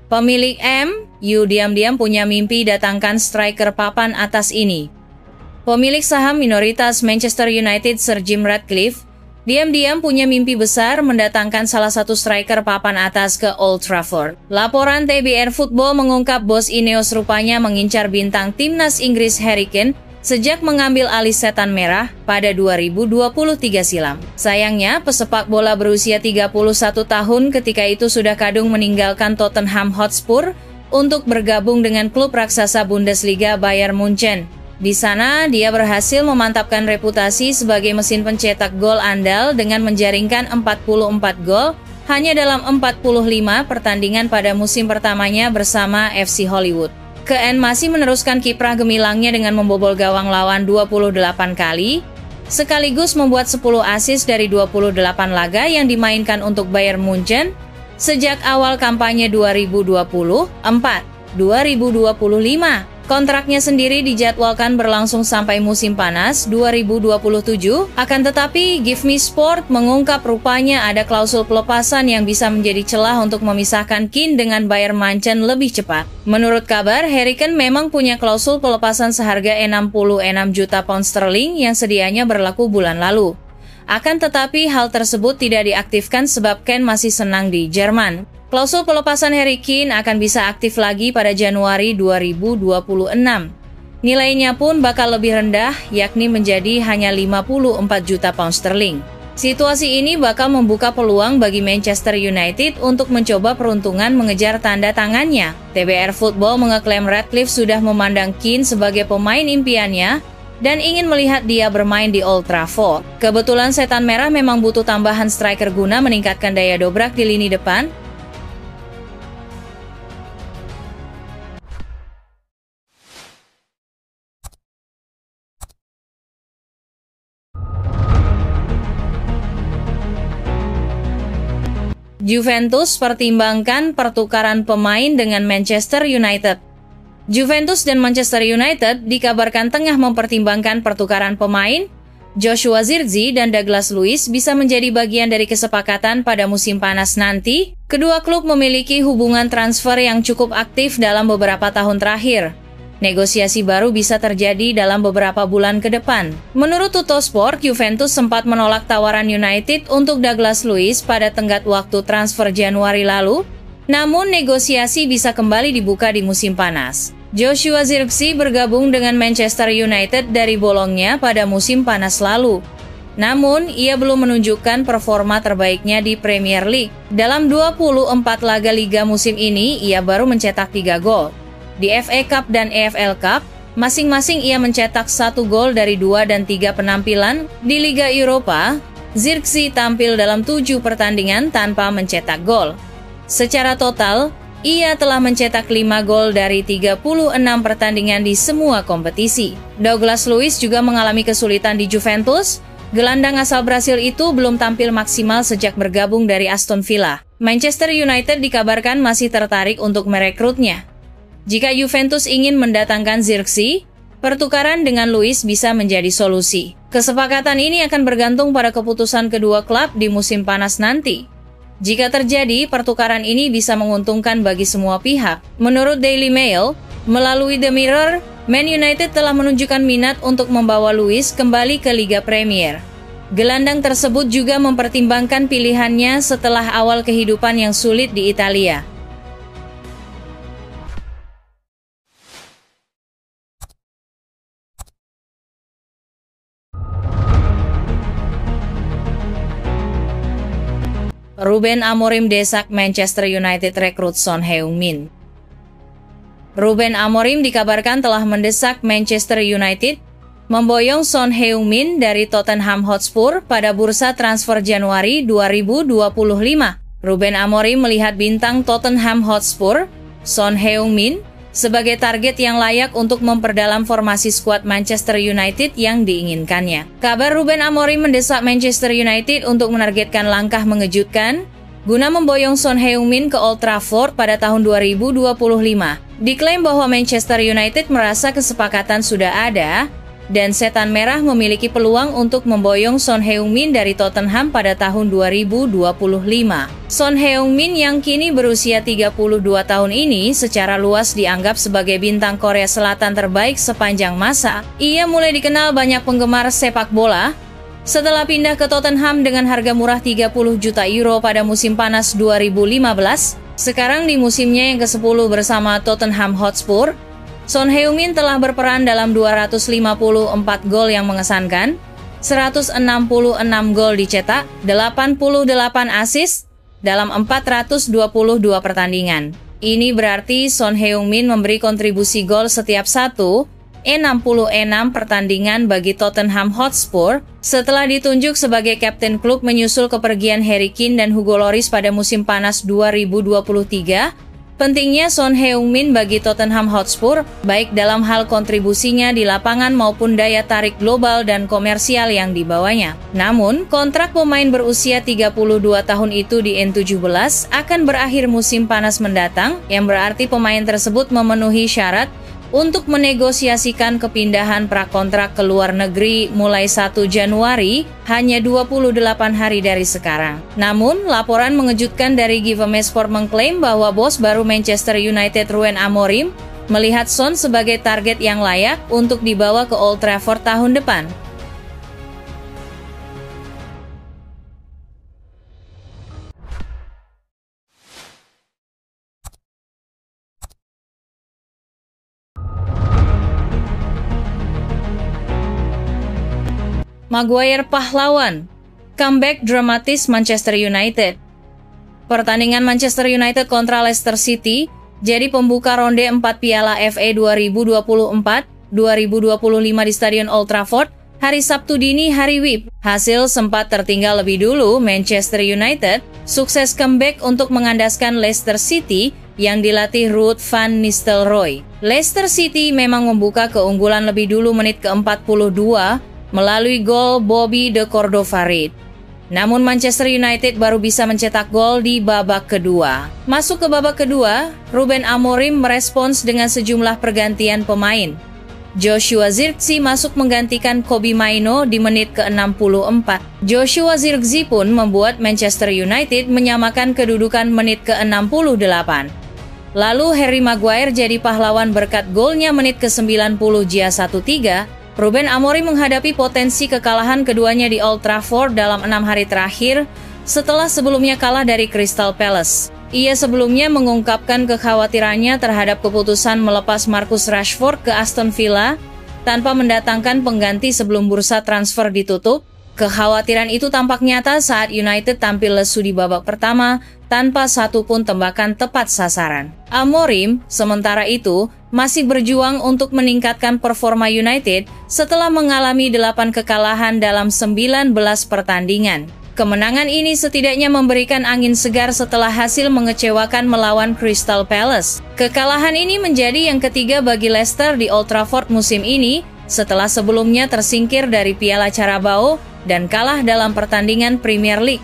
Pemilik MU diam-diam punya mimpi datangkan striker papan atas ini. Pemilik saham minoritas Manchester United Sir Jim Ratcliffe diam-diam punya mimpi besar mendatangkan salah satu striker papan atas ke Old Trafford. Laporan TBR Football mengungkap bos Ineos rupanya mengincar bintang timnas Inggris Harry Kane sejak mengambil alih Setan Merah pada 2023 silam. Sayangnya, pesepak bola berusia 31 tahun ketika itu sudah kadung meninggalkan Tottenham Hotspur untuk bergabung dengan klub raksasa Bundesliga Bayern Munchen. Di sana, dia berhasil memantapkan reputasi sebagai mesin pencetak gol andal dengan menjaringkan 44 gol hanya dalam 45 pertandingan pada musim pertamanya bersama FC Hollywood. Kane masih meneruskan kiprah gemilangnya dengan membobol gawang lawan 28 kali, sekaligus membuat 10 assist dari 28 laga yang dimainkan untuk Bayern Munchen sejak awal kampanye 2024-2025. Kontraknya sendiri dijadwalkan berlangsung sampai musim panas 2027, akan tetapi Give Me Sport mengungkap rupanya ada klausul pelepasan yang bisa menjadi celah untuk memisahkan Kane dengan Bayern Munchen lebih cepat. Menurut kabar, Harry Kane memang punya klausul pelepasan seharga 66 juta pound sterling yang sedianya berlaku bulan lalu. Akan tetapi hal tersebut tidak diaktifkan sebab Kane masih senang di Jerman. Klausul pelepasan Harry Kane akan bisa aktif lagi pada Januari 2026. Nilainya pun bakal lebih rendah, yakni menjadi hanya 54 juta pound sterling. Situasi ini bakal membuka peluang bagi Manchester United untuk mencoba peruntungan mengejar tanda tangannya. TBR Football mengeklaim Ratcliffe sudah memandang Kane sebagai pemain impiannya dan ingin melihat dia bermain di Old Trafford. Kebetulan Setan Merah memang butuh tambahan striker guna meningkatkan daya dobrak di lini depan. Juventus pertimbangkan pertukaran pemain dengan Manchester United. Juventus dan Manchester United dikabarkan tengah mempertimbangkan pertukaran pemain. Joshua Zirkzee dan Douglas Luiz bisa menjadi bagian dari kesepakatan pada musim panas nanti. Kedua klub memiliki hubungan transfer yang cukup aktif dalam beberapa tahun terakhir. Negosiasi baru bisa terjadi dalam beberapa bulan ke depan. Menurut Tuttosport, Juventus sempat menolak tawaran United untuk Douglas Luiz pada tenggat waktu transfer Januari lalu, namun negosiasi bisa kembali dibuka di musim panas. Joshua Zirkzee bergabung dengan Manchester United dari Bologna pada musim panas lalu. Namun, ia belum menunjukkan performa terbaiknya di Premier League. Dalam 24 laga liga musim ini, ia baru mencetak 3 gol. Di FA Cup dan EFL Cup, masing-masing ia mencetak 1 gol dari 2 dan 3 penampilan. Di Liga Eropa, Zirkzee tampil dalam 7 pertandingan tanpa mencetak gol. Secara total, ia telah mencetak 5 gol dari 36 pertandingan di semua kompetisi. Douglas Luiz juga mengalami kesulitan di Juventus. Gelandang asal Brasil itu belum tampil maksimal sejak bergabung dari Aston Villa. Manchester United dikabarkan masih tertarik untuk merekrutnya. Jika Juventus ingin mendatangkan Zirkzee, pertukaran dengan Luiz bisa menjadi solusi. Kesepakatan ini akan bergantung pada keputusan kedua klub di musim panas nanti. Jika terjadi, pertukaran ini bisa menguntungkan bagi semua pihak. Menurut Daily Mail, melalui The Mirror, Man United telah menunjukkan minat untuk membawa Luiz kembali ke Liga Premier. Gelandang tersebut juga mempertimbangkan pilihannya setelah awal kehidupan yang sulit di Italia. Ruben Amorim desak Manchester United rekrut Son Heung-min. Ruben Amorim dikabarkan telah mendesak Manchester United memboyong Son Heung-min dari Tottenham Hotspur pada bursa transfer Januari 2025. Ruben Amorim melihat bintang Tottenham Hotspur, Son Heung-min, sebagai target yang layak untuk memperdalam formasi skuad Manchester United yang diinginkannya. Kabar Ruben Amorim mendesak Manchester United untuk menargetkan langkah mengejutkan guna memboyong Son Heung-min ke Old Trafford pada tahun 2025. Diklaim bahwa Manchester United merasa kesepakatan sudah ada, dan Setan Merah memiliki peluang untuk memboyong Son Heung-min dari Tottenham pada tahun 2025. Son Heung-min yang kini berusia 32 tahun ini secara luas dianggap sebagai bintang Korea Selatan terbaik sepanjang masa. Ia mulai dikenal banyak penggemar sepak bola setelah pindah ke Tottenham dengan harga murah 30 juta euro pada musim panas 2015. Sekarang di musimnya yang ke-10 bersama Tottenham Hotspur, Son Heung-min telah berperan dalam 254 gol yang mengesankan, 166 gol dicetak, 88 assist dalam 422 pertandingan. Ini berarti Son Heung-min memberi kontribusi gol setiap 66 pertandingan bagi Tottenham Hotspur setelah ditunjuk sebagai kapten klub menyusul kepergian Harry Kane dan Hugo Lloris pada musim panas 2023. Pentingnya Son Heung-min bagi Tottenham Hotspur, baik dalam hal kontribusinya di lapangan maupun daya tarik global dan komersial yang dibawanya. Namun, kontrak pemain berusia 32 tahun itu di N17 akan berakhir musim panas mendatang, yang berarti pemain tersebut memenuhi syarat untuk menegosiasikan kepindahan prakontrak ke luar negeri mulai 1 Januari, hanya 28 hari dari sekarang. Namun, laporan mengejutkan dari Givemesport mengklaim bahwa bos baru Manchester United Ruben Amorim melihat Son sebagai target yang layak untuk dibawa ke Old Trafford tahun depan. Maguire pahlawan, comeback dramatis Manchester United. Pertandingan Manchester United kontra Leicester City jadi pembuka ronde 4 Piala FA 2024-2025 di Stadion Old Trafford hari Sabtu dini hari WIB. Hasil sempat tertinggal lebih dulu, Manchester United sukses comeback untuk mengandaskan Leicester City yang dilatih Ruud van Nistelrooy. Leicester City memang membuka keunggulan lebih dulu menit ke-42 melalui gol Bobby de Cordova-Reid. Namun Manchester United baru bisa mencetak gol di babak kedua. Masuk ke babak kedua, Ruben Amorim merespons dengan sejumlah pergantian pemain. Joshua Zirkzee masuk menggantikan Kobbie Mainoo di menit ke-64. Joshua Zirkzee pun membuat Manchester United menyamakan kedudukan menit ke-68. Lalu Harry Maguire jadi pahlawan berkat golnya menit ke-90 Gia 1-3. Ruben Amorim menghadapi potensi kekalahan keduanya di Old Trafford dalam 6 hari terakhir setelah sebelumnya kalah dari Crystal Palace. Ia sebelumnya mengungkapkan kekhawatirannya terhadap keputusan melepas Marcus Rashford ke Aston Villa tanpa mendatangkan pengganti sebelum bursa transfer ditutup. Kekhawatiran itu tampak nyata saat United tampil lesu di babak pertama tanpa satu pun tembakan tepat sasaran. Amorim, sementara itu, masih berjuang untuk meningkatkan performa United setelah mengalami 8 kekalahan dalam 19 pertandingan. Kemenangan ini setidaknya memberikan angin segar setelah hasil mengecewakan melawan Crystal Palace. Kekalahan ini menjadi yang ketiga bagi Leicester di Old Trafford musim ini, setelah sebelumnya tersingkir dari Piala Carabao dan kalah dalam pertandingan Premier League.